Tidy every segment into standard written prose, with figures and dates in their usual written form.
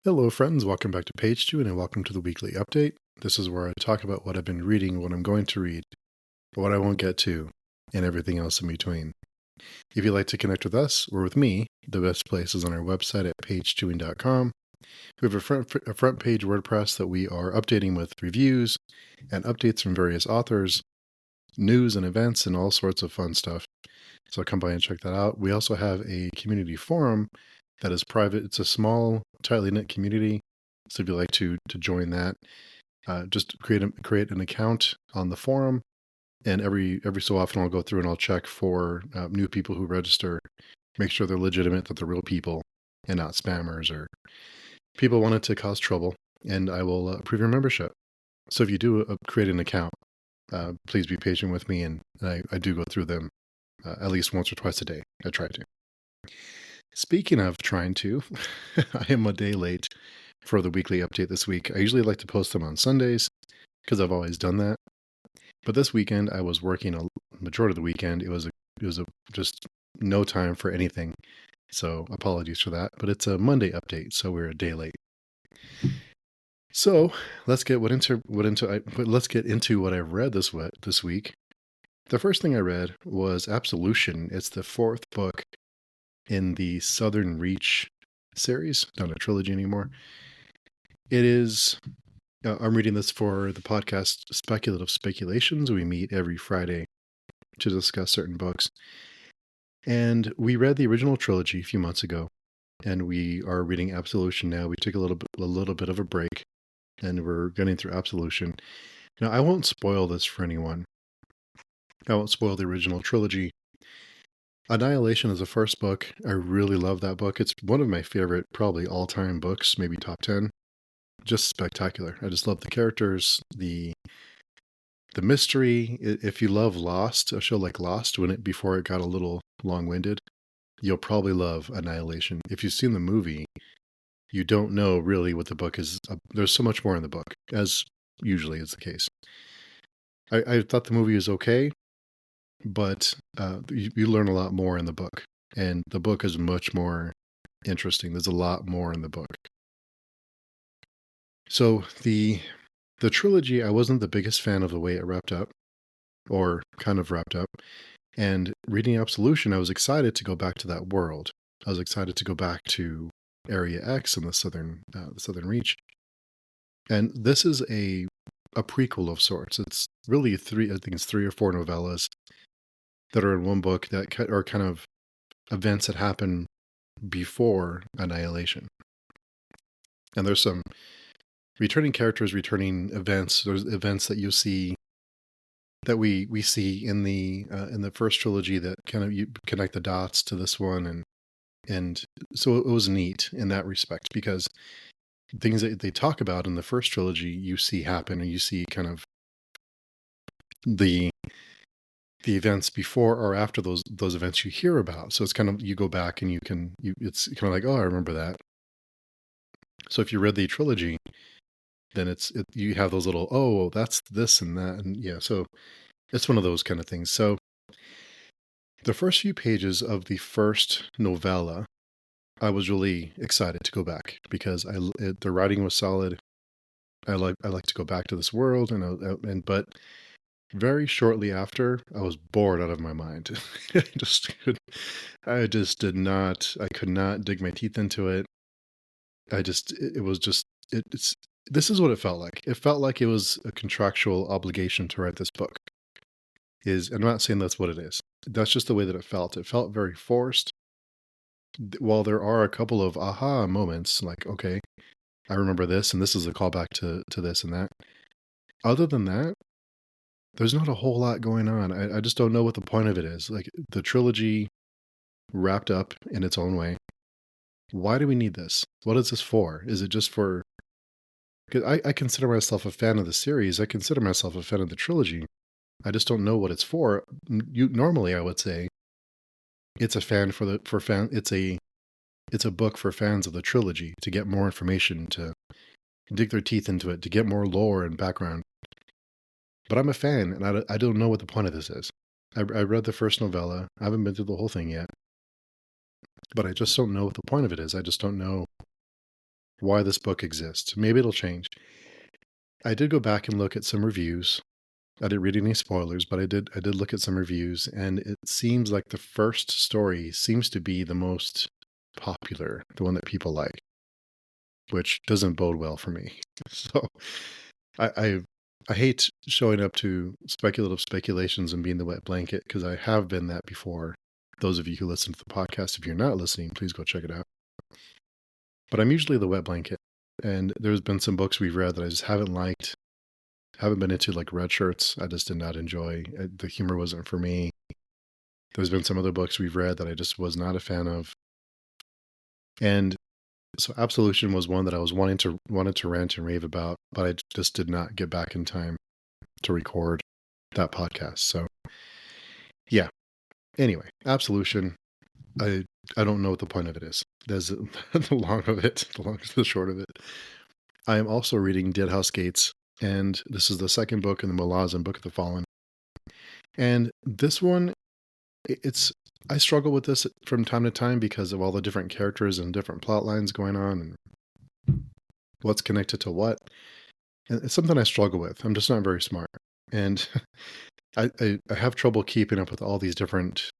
Hello, friends. Welcome back to Page 2 and welcome to the weekly update. This is where I talk about what I've been reading, what I'm going to read, what I won't get to, and everything else in between. If you'd like to connect with us or with me, the best place is on our website at pagechewing.com. We have a front page WordPress that we are updating with reviews and updates from various authors, news and events, and all sorts of fun stuff. So come by and check that out. We also have a community forum that is private. It's a small, tightly knit community. So if you'd like to join that, just create an account on the forum, and every so often I'll go through and I'll check for new people who register, make sure they're legitimate, that they're real people and not spammers or people wanted to cause trouble, and I will approve your membership. So if you do create an account, please be patient with me, and I do go through them at least once or twice a day. I try to. Speaking of trying to, I am a day late for the weekly update this week. I usually like to post them on Sundays because I've always done that. But this weekend I was working a majority of the weekend. It was just no time for anything. So apologies for that. But it's a Monday update, so we're a day late. So let's get let's get into what I've read this week. The first thing I read was Absolution. It's the fourth book in the Southern Reach series, not a trilogy anymore. It is, I'm reading this for the podcast Speculative Speculations. We meet every Friday to discuss certain books. And we read the original trilogy a few months ago, and we are reading Absolution now. We took a little bit of a break, and we're getting through Absolution. Now, I won't spoil this for anyone. I won't spoil the original trilogy. Annihilation is the first book. I really love that book. It's one of my favorite, probably all-time books, maybe top 10. Just spectacular. I just love the characters, the mystery. If you love Lost, a show like Lost, before it got a little long-winded, you'll probably love Annihilation. If you've seen the movie, you don't know really what the book is. There's so much more in the book, as usually is the case. I thought the movie was okay, but you learn a lot more in the book, and the book is much more interesting. There's a lot more in the book. So the trilogy, I wasn't the biggest fan of the way it wrapped up, or kind of wrapped up. And reading Absolution, I was excited to go back to that world. I was excited to go back to Area X and the Southern Reach. And this is a prequel of sorts. It's really I think it's 3 or 4 novellas that are in one book that are kind of events that happen before Annihilation. And there's some returning characters, returning events. There's events that you see that we see in the first trilogy that kind of you connect the dots to this one, and so it was neat in that respect, because things that they talk about in the first trilogy you see happen, and you see kind of the events before or after those events you hear about. So it's kind of, you go back and it's kind of like, oh, I remember that. So if you read the trilogy, then you have those little, oh, that's this and that, and yeah, so it's one of those kind of things. So the first few pages of the first novella, I was really excited to go back because the writing was solid. I like to go back to this world, but very shortly after, I was bored out of my mind. I could not dig my teeth into it. This is what it felt like. It felt like it was a contractual obligation to write this book. I'm not saying that's what it is. That's just the way that it felt. It felt very forced. While there are a couple of aha moments, like, okay, I remember this, and this is a callback to this and that. Other than that, there's not a whole lot going on. I just don't know what the point of it is. Like, the trilogy wrapped up in its own way. Why do we need this? What is this for? Is it just for... Because I consider myself a fan of the series. I consider myself a fan of the trilogy. I just don't know what it's for. Normally, I would say it's a fan it's a book for fans of the trilogy, to get more information, to dig their teeth into it, to get more lore and background. But I'm a fan, and I don't know what the point of this is. I read the first novella. I haven't been through the whole thing yet. But I just don't know what the point of it is. I just don't know why this book exists. Maybe it'll change. I did go back and look at some reviews. I didn't read any spoilers, but I did look at some reviews, and it seems like the first story seems to be the most popular, the one that people like, which doesn't bode well for me. So I hate showing up to speculative speculations and being the wet blanket, because I have been that before. Those of you who listen to the podcast, if you're not listening, please go check it out. But I'm usually the wet blanket, and there's been some books we've read that I just haven't liked. Haven't been into, like Red Shirts. I just did not enjoy. The humor wasn't for me. There's been some other books we've read that I just was not a fan of. And so Absolution was one that I was wanted to rant and rave about, but I just did not get back in time to record that podcast. So yeah. Anyway, Absolution. I don't know what the point of it is. There's the long of it, the long to the short of it. I am also reading Dead House Gates, and this is the second book in the Malazan Book of the Fallen. And this one, I struggle with this from time to time because of all the different characters and different plot lines going on and what's connected to what. And it's something I struggle with. I'm just not very smart. And I have trouble keeping up with all these different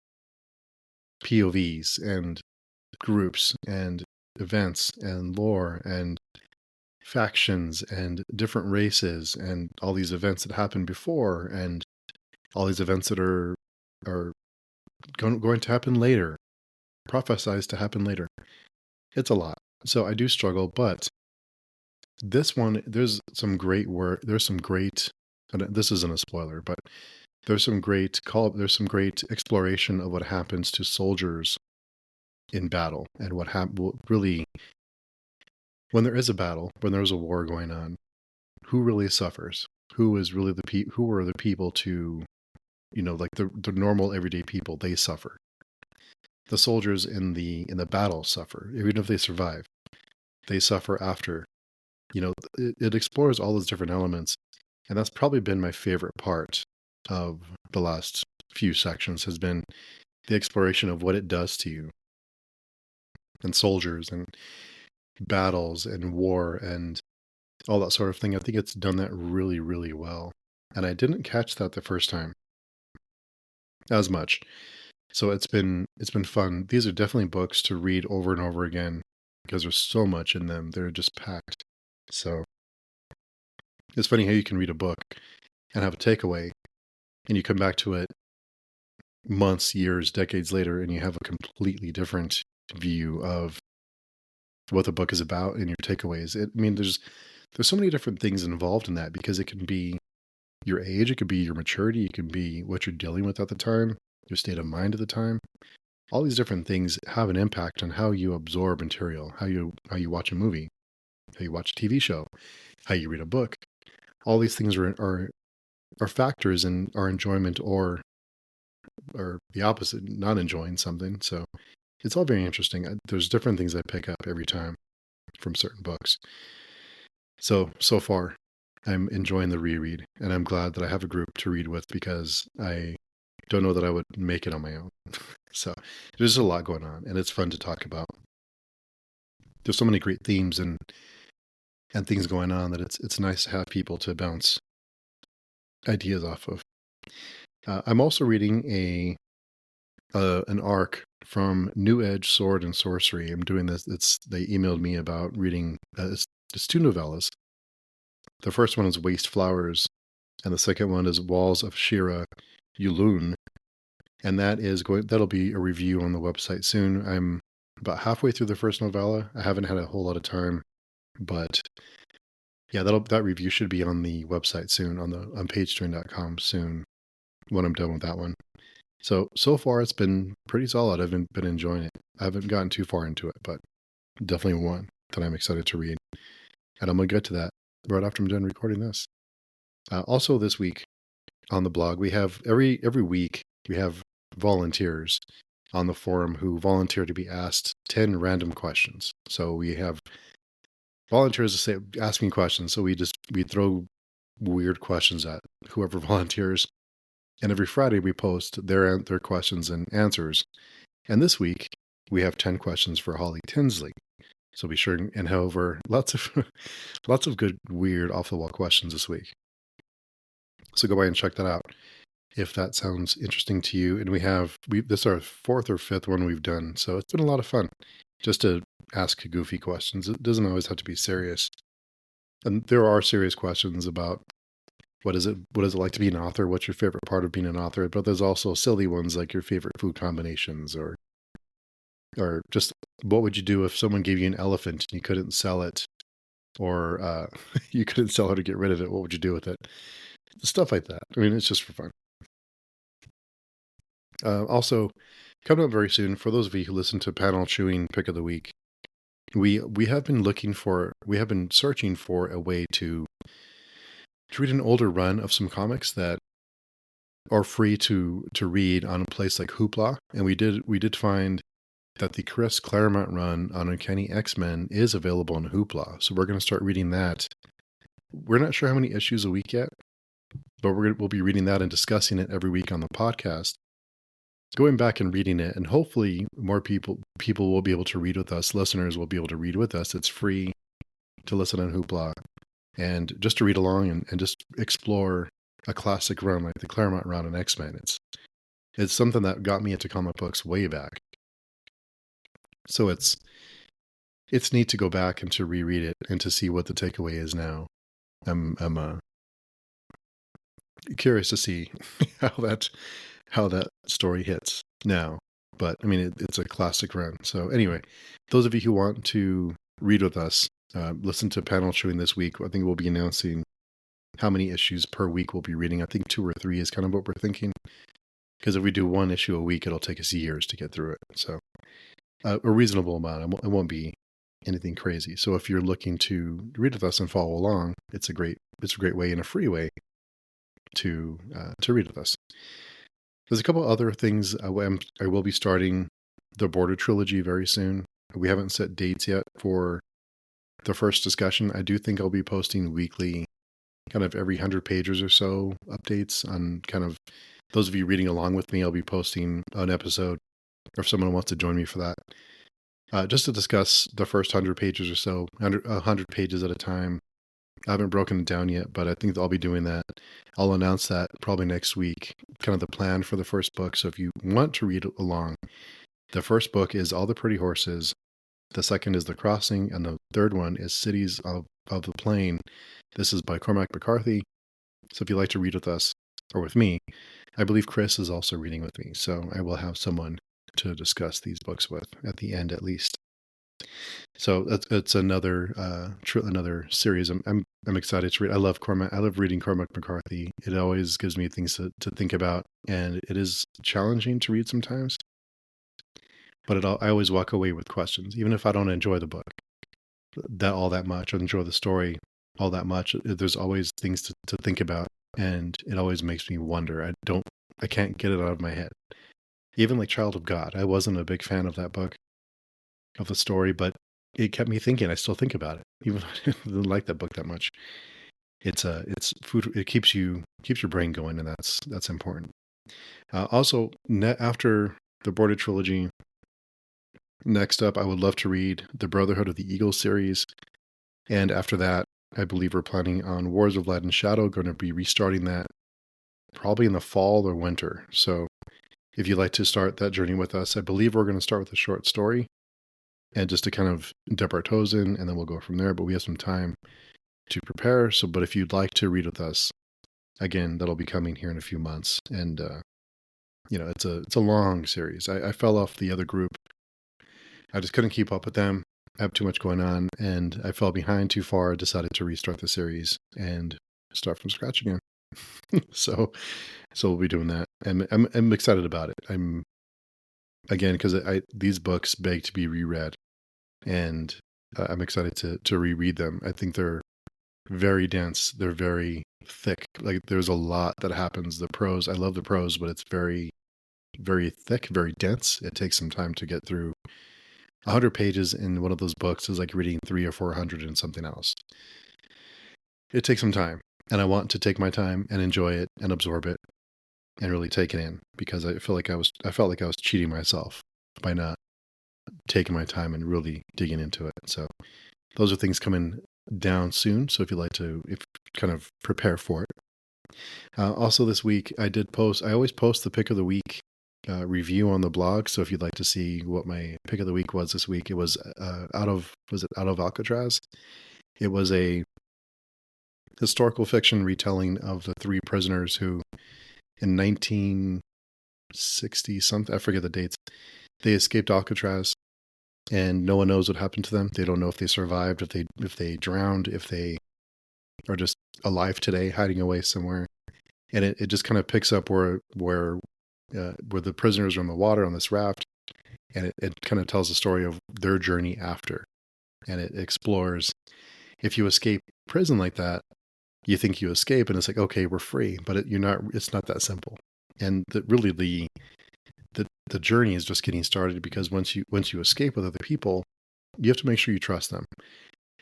POVs and groups and events and lore and factions and different races and all these events that happened before and all these events that are going to happen later, prophesized to happen later. It's a lot. So I do struggle, but this one, there's some great work. There's some great, this isn't a spoiler, but there's some great exploration of what happens to soldiers in battle and what really, when there is a battle, when there's a war going on, who really suffers? Who is really who are the people to, like the normal everyday people, they suffer. The soldiers in the battle suffer, even if they survive. They suffer after. It explores all those different elements, and that's probably been my favorite part of the last few sections, has been the exploration of what it does to you, and soldiers, and battles, and war, and all that sort of thing. I think it's done that really, really well, and I didn't catch that the first time as much. So it's been fun. These are definitely books to read over and over again because there's so much in them. They're just packed. So it's funny how you can read a book and have a takeaway, and you come back to it months, years, decades later, and you have a completely different view of what the book is about and your takeaways. There's so many different things involved in that, because it can be your age, it could be your maturity, it can be what you're dealing with at the time, your state of mind at the time. All these different things have an impact on how you absorb material, how you watch a movie, how you watch a TV show, how you read a book. All these things are factors in our enjoyment or the opposite, not enjoying something. So it's all very interesting. There's different things I pick up every time from certain books. So far, I'm enjoying the reread, and I'm glad that I have a group to read with, because I don't know that I would make it on my own. So there's a lot going on, and it's fun to talk about. There's so many great themes and things going on that it's nice to have people to bounce ideas off of. I'm also reading an arc from New Edge Sword and Sorcery. I'm doing this. They emailed me about reading. It's two novellas. The first one is Waste Flowers, and the second one is Walls of Shira Yulun. And that'll be a review on the website soon. I'm about halfway through the first novella. I haven't had a whole lot of time, but yeah, that review should be on the website soon, on pagetouring.com soon, when I'm done with that one. So far it's been pretty solid. I've been enjoying it. I haven't gotten too far into it, but definitely one that I'm excited to read. And I'm going to get to that right after I'm done recording this. Also this week on the blog, we have every week we have volunteers on the forum who volunteer to be asked 10 random questions. So we have volunteers asking questions. So we throw weird questions at whoever volunteers. And every Friday we post their questions and answers. And this week we have 10 questions for Holly Tinsley. So be sure and head over lots of lots of good, weird, off the wall questions this week. So go by and check that out if that sounds interesting to you. And this is our fourth or fifth one we've done, so it's been a lot of fun just to ask goofy questions. It doesn't always have to be serious, and there are serious questions about what is it like to be an author? What's your favorite part of being an author? But there's also silly ones like your favorite food combinations, or just what would you do if someone gave you an elephant and you couldn't sell it, or you couldn't sell it or get rid of it? What would you do with it? Stuff like that. I mean, it's just for fun. Also, coming up very soon, for those of you who listen to Panel Chewing Pick of the Week, we have been searching for a way to read an older run of some comics that are free to read on a place like Hoopla, and we did find that the Chris Claremont run on Uncanny X-Men is available on Hoopla, so we're going to start reading that. We're not sure how many issues a week yet, but we'll be reading that and discussing it every week on the podcast. Going back and reading it, and hopefully more people will be able to read with us. Listeners will be able to read with us. It's free to listen on Hoopla, and just to read along and just explore a classic run like the Claremont run on X-Men. It's something that got me into comic books way back. So it's neat to go back and to reread it and to see what the takeaway is now. I'm curious to see how that story hits now. But I mean, it's a classic run. So anyway, those of you who want to read with us, listen to Panel Chewing this week. I think we'll be announcing how many issues per week we'll be reading. I think 2 or 3 is kind of what we're thinking. Because if we do 1 issue a week, it'll take us years to get through it. So a reasonable amount. It won't be anything crazy. So if you're looking to read with us and follow along, it's a great way and a free way to read with us. There's a couple other things. I will be starting the Border trilogy very soon. We haven't set dates yet for the first discussion. I do think I'll be posting weekly, kind of every 100 pages or so, updates on kind of those of you reading along with me. I'll be posting an episode, or if someone wants to join me for that, just to discuss the first 100 pages or so, 100 pages at a time. I haven't broken it down yet, but I think I'll be doing that. I'll announce that probably next week, kind of the plan for the first book. So if you want to read along, the first book is All the Pretty Horses. The second is The Crossing, and the third one is Cities of the Plain. This is by Cormac McCarthy. So if you'd like to read with us, or with me, I believe Chris is also reading with me. So I will have someone to discuss these books with at the end, at least. So it's another series. I'm excited to read. I love reading Cormac McCarthy. It always gives me things to think about, and it is challenging to read sometimes. But I always walk away with questions, even if I don't enjoy the book all that much, or enjoy the story all that much. There's always things to think about, and it always makes me wonder. I can't get it out of my head. Even like Child of God, I wasn't a big fan of that book, of the story, but it kept me thinking. I still think about it, even though I didn't like that book that much. It's food. It keeps your brain going, and that's important. Also, after the Border trilogy, next up, I would love to read the Brotherhood of the Eagle series, and after that, I believe we're planning on Wars of Light and Shadow. Going to be restarting that probably in the fall or winter. So, if you'd like to start that journey with us, I believe we're going to start with a short story, and just to kind of dip our toes in, and then we'll go from there. But we have some time to prepare. So, but if you'd like to read with us, again, that'll be coming here in a few months. And it's a long series. I fell off the other group. I just couldn't keep up with them. I have too much going on, and I fell behind too far. I decided to restart the series and start from scratch again. so we'll be doing that. And I'm excited about it. Because these books beg to be reread, and I'm excited to reread them. I think they're very dense. They're very thick. Like, there's a lot that happens. The prose, I love the prose, but it's very, very thick, very dense. It takes some time to get through. 100 pages in one of those books is like reading 300 or 400 in something else. It takes some time, and I want to take my time and enjoy it and absorb it and really take it in, because I felt like I was cheating myself by not taking my time and really digging into it. So those are things coming down soon. So if you'd like to, if kind of prepare for it. Also this week, I always post the pick of the week review on the blog. So if you'd like to see what my pick of the week was this week, it was out of Alcatraz? It was a historical fiction retelling of the three prisoners who in 1960 something, I forget the dates, they escaped Alcatraz and no one knows what happened to them. They don't know if they survived, if they drowned, if they are just alive today, hiding away somewhere. And it just kind of picks up where the prisoners are in the water on this raft, and it kind of tells the story of their journey after. And it explores, if you escape prison like that, you think you escape and it's like, okay, we're free, but it's not that simple. And really the journey is just getting started, because once you escape with other people, you have to make sure you trust them.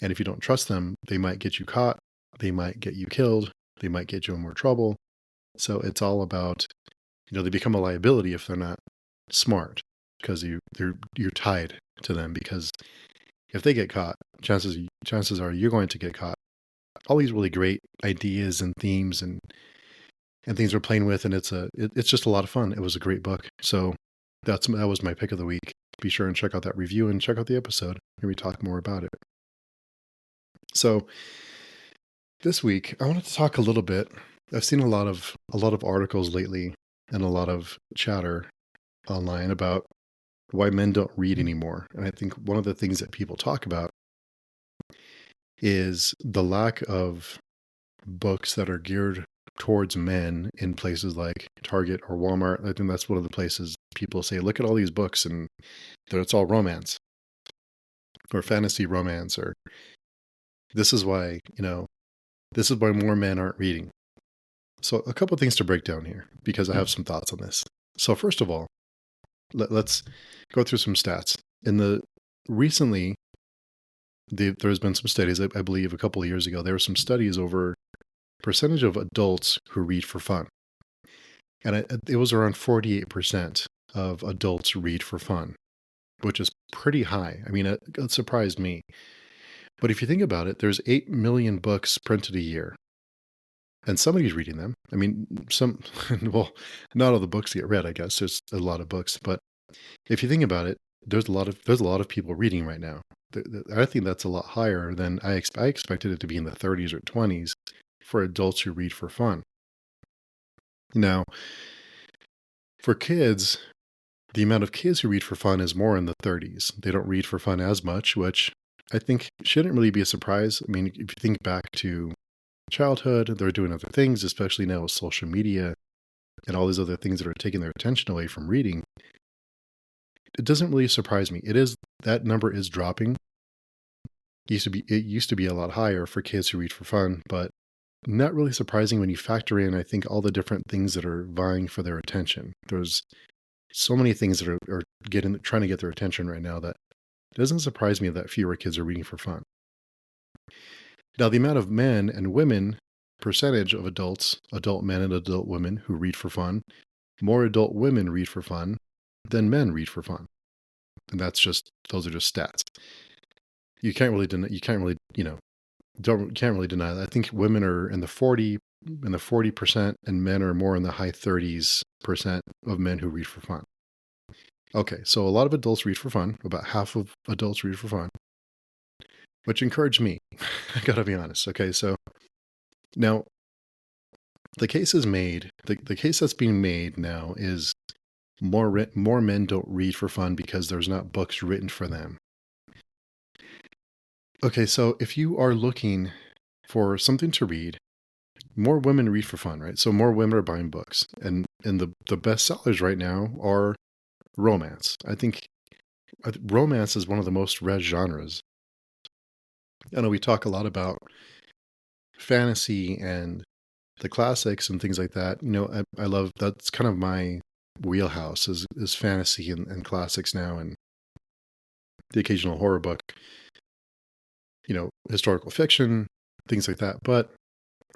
And if you don't trust them, they might get you caught, they might get you killed, they might get you in more trouble. So it's all about, they become a liability if they're not smart, because you're tied to them, because if they get caught, chances are you're going to get caught. All these really great ideas and themes and things we're playing with, and it's just a lot of fun. It was a great book. So that was my pick of the week. Be sure and check out that review and check out the episode where we talk more about it. So this week I wanted to talk a little bit. I've seen a lot of articles lately and a lot of chatter online about why men don't read anymore. And I think one of the things that people talk about is the lack of books that are geared towards men in places like Target or Walmart. I think that's one of the places people say, look at all these books and it's all romance or fantasy romance, or this is why more men aren't reading. So a couple of things to break down here, because I have some thoughts on this. So first of all, let's go through some stats. Recently, there's been some studies, I believe a couple of years ago, there were some studies over percentage of adults who read for fun. And it was around 48% of adults read for fun, which is pretty high. I mean, it surprised me. But if you think about it, there's 8 million books printed a year. And somebody's reading them. I mean, well, not all the books get read, I guess. There's a lot of books. But if you think about it, there's a lot of people reading right now. I think that's a lot higher than I expected it to be, in the 30s or 20s for adults who read for fun. Now, for kids, the amount of kids who read for fun is more in the 30s. They don't read for fun as much, which I think shouldn't really be a surprise. I mean, if you think back to childhood, they're doing other things, especially now with social media and all these other things that are taking their attention away from reading. It doesn't really surprise me. That number is dropping. It used to be a lot higher for kids who read for fun, but not really surprising when you factor in, I think, all the different things that are vying for their attention. There's so many things that are trying to get their attention right now that it doesn't surprise me that fewer kids are reading for fun. Now, the amount of men and women, percentage of adult men and adult women who read for fun, more adult women read for fun than men read for fun. And those are just stats. You can't really deny that. I think women are in the 40%, and men are more in the high 30s% of men who read for fun. Okay, so a lot of adults read for fun. About half of adults read for fun, which encouraged me. I gotta be honest. Okay, so now the case is made. The case that's being made now is more men don't read for fun because there's not books written for them. Okay, so if you are looking for something to read, more women read for fun, right? So more women are buying books, and the best sellers right now are romance. I think romance is one of the most read genres. I know we talk a lot about fantasy and the classics and things like that. I love, that's kind of my wheelhouse is fantasy and classics now, and the occasional horror book, historical fiction, things like that. But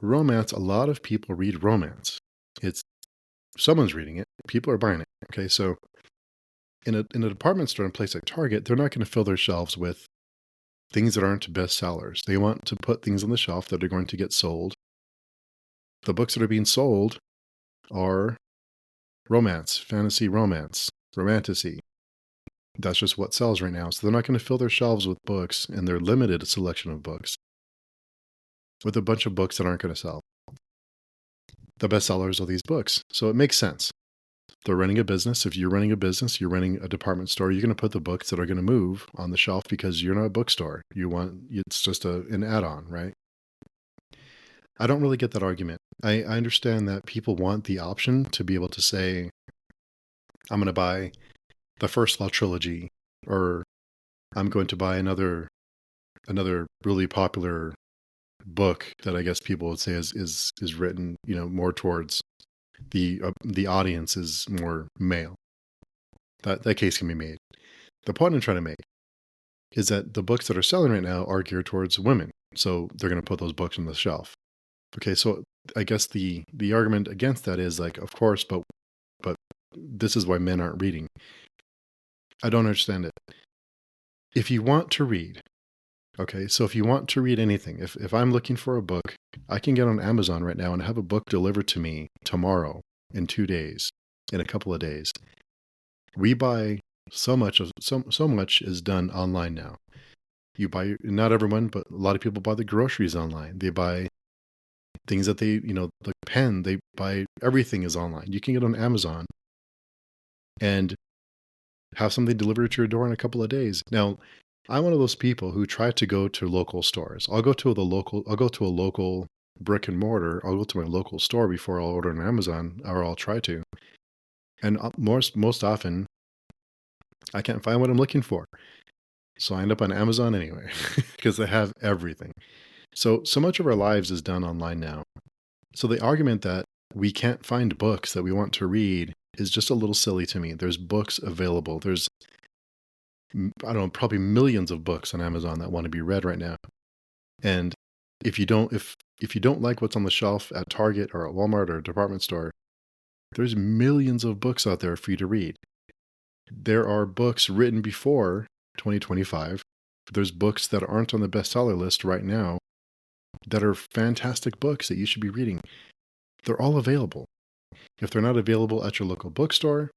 romance, a lot of people read romance. Someone's reading it. People are buying it. Okay, so In a department store and place like Target, they're not going to fill their shelves with things that aren't best sellers. They want to put things on the shelf that are going to get sold. The books that are being sold are romance, fantasy romance, romantasy. That's just what sells right now. So they're not going to fill their shelves with books and their limited selection of books with a bunch of books that aren't going to sell. The best sellers are these books. So it makes sense. They're running a business. If you're running a business, you're running a department store, you're going to put the books that are going to move on the shelf because you're not a bookstore. It's just an add-on, right? I don't really get that argument. I understand that people want the option to be able to say, I'm going to buy the First Law trilogy, or I'm going to buy another really popular book that I guess people would say is written, more towards the audience is more male. That case can be made. The point I'm trying to make is that the books that are selling right now are geared towards women, so they're going to put those books on the shelf. Okay, so I guess the argument against that is like, of course, but this is why men aren't reading. I don't understand it. If you want to read, okay, so if you want to read anything, if I'm looking for a book, I can get on Amazon right now and have a book delivered to me tomorrow, in 2 days, in a couple of days. We buy so much is done online now. You buy, not everyone, but a lot of people buy the groceries online. They buy things that they, the pen, they buy, everything is online. You can get on Amazon and have something delivered to your door in a couple of days. Now, I'm one of those people who try to go to local stores. I'll go to a local brick and mortar. I'll go to my local store before I'll order on Amazon, or I'll try to. And most often, I can't find what I'm looking for. So I end up on Amazon anyway, because they have everything. So much of our lives is done online now. So the argument that we can't find books that we want to read is just a little silly to me. There's books available. There's, I don't know, probably millions of books on Amazon that want to be read right now. And if you don't like what's on the shelf at Target or at Walmart or a department store, there's millions of books out there for you to read. There are books written before 2025. There's books that aren't on the bestseller list right now that are fantastic books that you should be reading. They're all available. If they're not available at your local bookstore,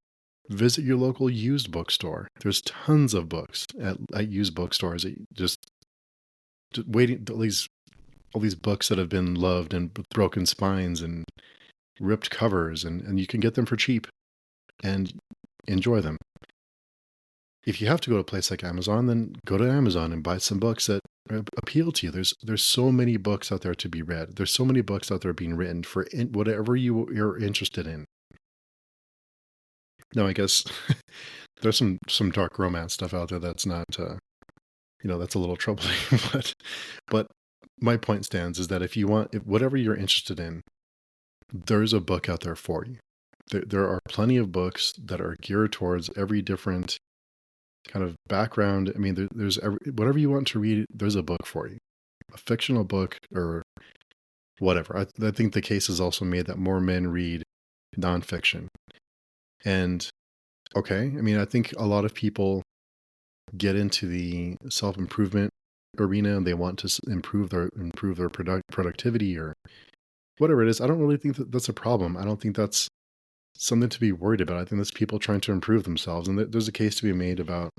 visit your local used bookstore. There's tons of books at used bookstores. Just waiting, all these books that have been loved and with broken spines and ripped covers, and you can get them for cheap and enjoy them. If you have to go to a place like Amazon, then go to Amazon and buy some books that appeal to you. There's so many books out there to be read. There's so many books out there being written for whatever you're interested in. Now, I guess there's some dark romance stuff out there that's not, that's a little troubling. but my point stands is that if whatever you're interested in, there's a book out there for you. There are plenty of books that are geared towards every different kind of background. I mean, there's whatever you want to read, there's a book for you. A fictional book or whatever. I think the case is also made that more men read nonfiction. And okay, I mean, I think a lot of people get into the self-improvement arena and they want to improve their productivity or whatever it is. I don't really think that that's a problem. I don't think that's something to be worried about. I think that's people trying to improve themselves. And there's a case to be made about,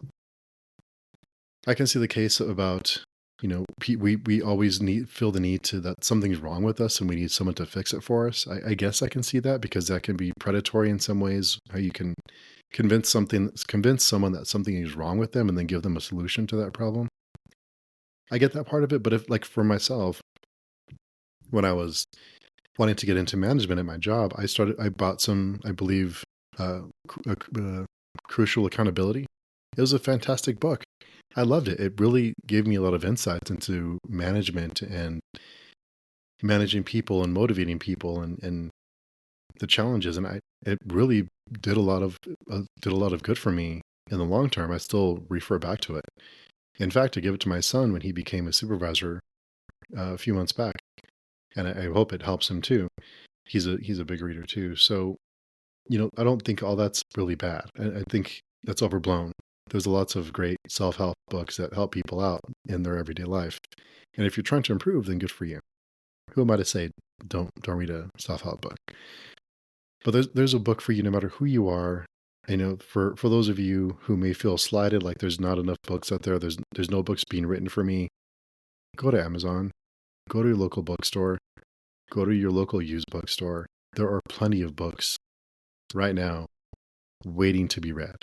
I can see the case about, we always feel the need to, that something's wrong with us and we need someone to fix it for us. I guess I can see that because that can be predatory in some ways, how you can convince someone that something is wrong with them and then give them a solution to that problem. I get that part of it. But if, like, for myself, when I was wanting to get into management at my job, I bought some, I believe, Crucial Accountability. It was a fantastic book. I loved it. It really gave me a lot of insights into management and managing people and motivating people and the challenges. And it really did a lot of good for me in the long term. I still refer back to it. In fact, I gave it to my son when he became a supervisor a few months back. And I hope it helps him too. He's a big reader too. So, I don't think all that's really bad. I think That's overblown. There's lots of great self-help books that help people out in their everyday life. And if you're trying to improve, then good for you. Who am I to say don't read a self-help book? But there's a book for you no matter who you are. For those of you who may feel slighted, like there's not enough books out there, there's no books being written for me, go to Amazon, go to your local bookstore, go to your local used bookstore. There are plenty of books right now waiting to be read.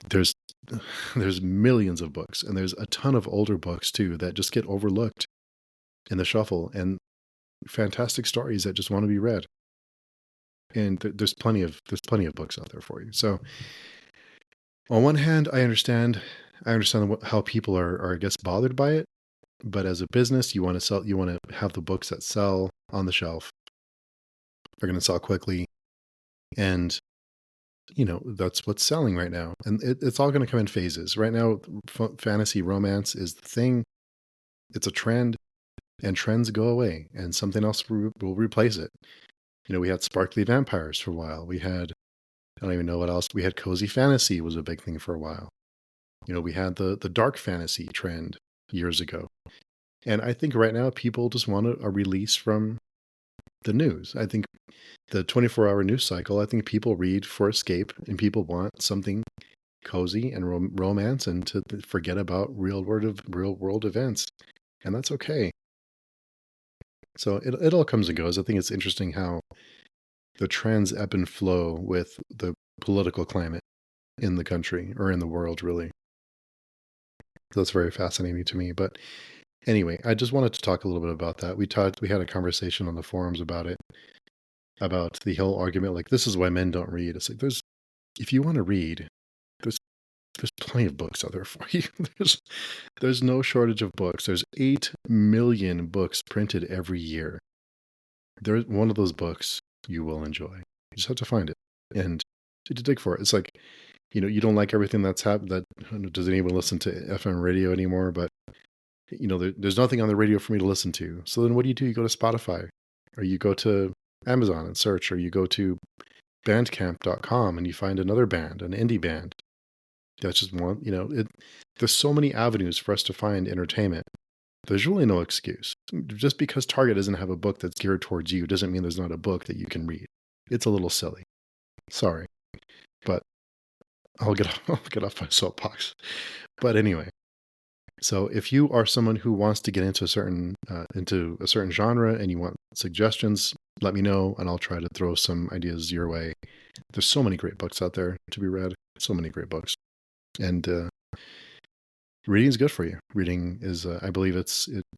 There's millions of books, and there's a ton of older books too that just get overlooked in the shuffle, and fantastic stories that just want to be read. And there's plenty of books out there for you. So on one hand, I understand how people are I guess bothered by it, but as a business, you want to have the books that sell on the shelf. They're going to sell quickly, and that's what's selling right now. And it's all going to come in phases. Right now, fantasy romance is the thing. It's a trend, and trends go away, and something else will replace it. We had sparkly vampires for a while. We had, I don't even know what else. We had cozy fantasy was a big thing for a while. We had the dark fantasy trend years ago. And I think right now people just want a release from the news. I think the 24-hour news cycle, I think people read for escape, and people want something cozy and romance, and to forget about real world events. And that's okay. So it all comes and goes. I think it's interesting how the trends ebb and flow with the political climate in the country, or in the world, really. That's very fascinating to me. But anyway, I just wanted to talk a little bit about that. We had a conversation on the forums about it, about the whole argument, like, this is why men don't read. It's like, if you want to read, there's plenty of books out there for you. There's no shortage of books. There's 8 million books printed every year. There's one of those books you will enjoy. You just have to find it and to dig for it. It's like, you don't like everything that's happened. Does anyone listen to FM radio anymore? But there's nothing on the radio for me to listen to. So then what do? You go to Spotify, or you go to Amazon and search, or you go to bandcamp.com and you find another band, an indie band. That's just one, there's so many avenues for us to find entertainment. There's really no excuse. Just because Target doesn't have a book that's geared towards you doesn't mean there's not a book that you can read. It's a little silly. Sorry. But I'll get off my soapbox. But anyway, so if you are someone who wants to get into a certain genre and you want suggestions, let me know, and I'll try to throw some ideas your way. There's so many great books out there to be read. So many great books. And reading is good for you. Reading is, I believe it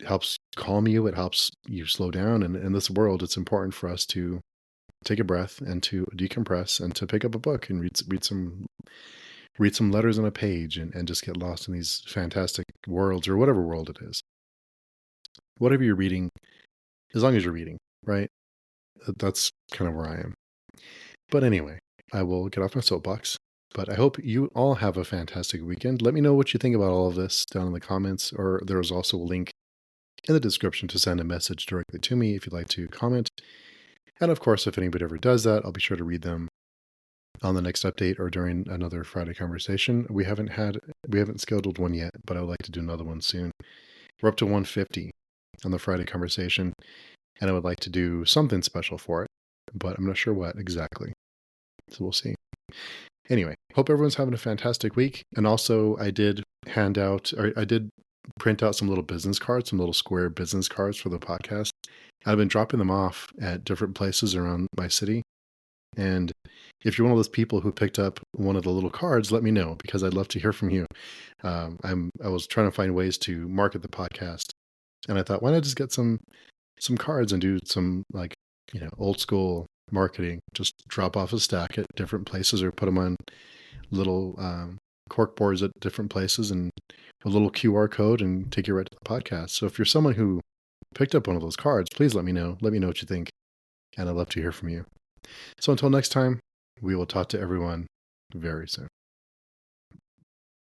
helps calm you. It helps you slow down. And in this world, it's important for us to take a breath and to decompress and to pick up a book and read some letters on a page and just get lost in these fantastic worlds, or whatever world it is. Whatever you're reading, as long as you're reading, right? That's kind of where I am. But anyway, I will get off my soapbox. But I hope you all have a fantastic weekend. Let me know what you think about all of this down in the comments, or there's also a link in the description to send a message directly to me if you'd like to comment. And of course, if anybody ever does that, I'll be sure to read them on the next update or during another Friday conversation. We haven't scheduled one yet, but I would like to do another one soon. We're up to 150 on the Friday conversation, and I would like to do something special for it, but I'm not sure what exactly. So we'll see. Anyway, hope everyone's having a fantastic week. And also, I did print out some little business cards, some little square business cards for the podcast. I've been dropping them off at different places around my city. And if you're one of those people who picked up one of the little cards, let me know, because I'd love to hear from you. I was trying to find ways to market the podcast, and I thought, why not just get some cards and do some, like, old school marketing? Just drop off a stack at different places, or put them on little cork boards at different places, and a little QR code, and take you right to the podcast. So if you're someone who picked up one of those cards, please let me know. Let me know what you think, and I'd love to hear from you. So until next time, we will talk to everyone very soon.